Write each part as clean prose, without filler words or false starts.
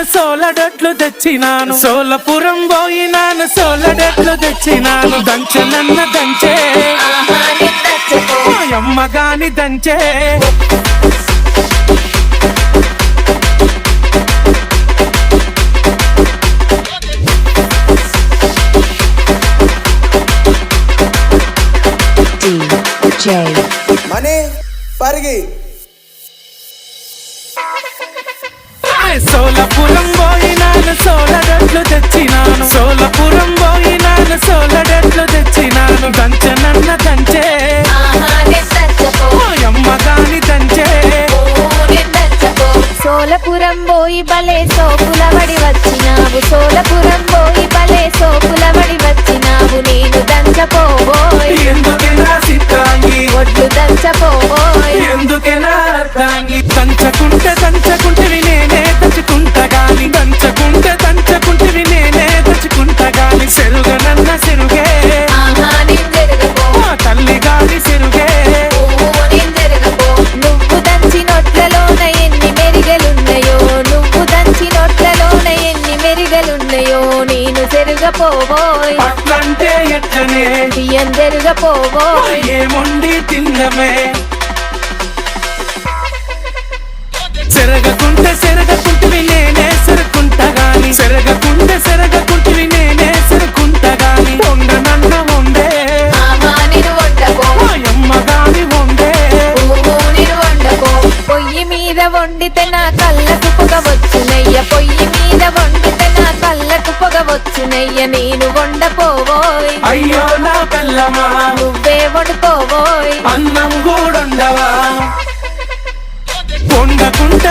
సోలడట్లు తెచ్చినాను సోలపురం పోయినాను సోలడట్లు తెచ్చినాను దంచనన్న దంచే అమ్మ గాని దంచే మనీ పరిగి సోలపురం పోయినాను సోలడట్లు తెచ్చినాను సోలపురం పోయినాను సోలడట్లు తెచ్చినాను దంచనన్న దంచే అమ్మ గాని దంచే సోలపురం పోయి బలే సోపులబడి వచ్చినావు సోలపురం పోయి బలే సోపులబడి వచ్చినావు నేను దంచపోబోయ్ ఎందుకెనా సిద్ధాంగి ఒడ్లు దంచపోబోయ్ ఎందుకెనా అర్థాంగి దంచకుంటే నేనే తెచ్చుకుంటా గాని దంచకుంటే నేనే తెచ్చుకుంటా గాని సెరుగనన్న సెరుగే తల్లి గాని సెరుగే నువ్వు దంచి నోట్లలోన ఎన్ని మెరిగలున్నాయో నువ్వు దంచి నోట్లలోన ఎన్ని మెరిగలున్నాయో నేను సెరుగపోబోయ్ అట్లంటే ఎట్లనే బియ్యం జరుగపోబోయ్ ఏముండి తిన్నమే సెరగకుంటే నేనే సెరుకుంటా గాని సెరగకుంటే నేనే సెరుకుంటా గాని వండనన్న వండే నేను వండకో అమ్మ గాని వండే నేను వండకో పొయ్యి మీద వండితే నా కళ్ళకు పొగ వచ్చునయ్య పొయ్యి మీద వండితే నా కళ్ళకు పొగ వచ్చునయ్య నేను వండపోవోయ్ అయ్యో నా పిల్లమా నువ్వే వండుకోవోయ్ అన్నం కూడుండవా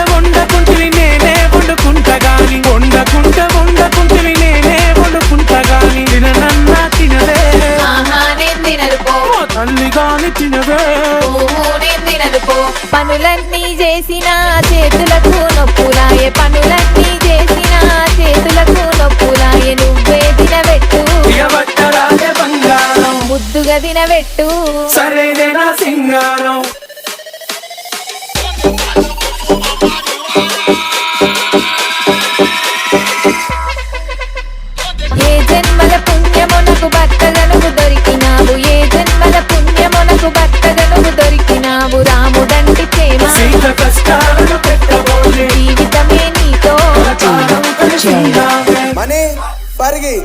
వండకుంటే నేనే వండుకుంటా గాని వండకుంటే నేనే వండుకుంటా గాని తిననన్నా తినదే నేను తినరుకో తల్లి గాని తినదే నేను తినరుకో పనులన్నీ చేసిన చేతులకు నొప్పులాయే పనులన్నీ చేసిన చేతులకు నొప్పులాయే నువ్వే తినబెట్టు ఇవ్వట్టరాదే బంగారం ముద్దుగా తినబెట్టు సరేనా సింగారం ఏ జన్మల పుణ్యమునకు భర్తగా నువ్వు దొరికినావు ఏ జన్మల పుణ్యమునకు భర్తగా నువ్వు దొరికినావు రాముడంటి ప్రేమ సీత కష్టాలను పెట్టబోలే జీవితమే నీతో మనీ పరిగి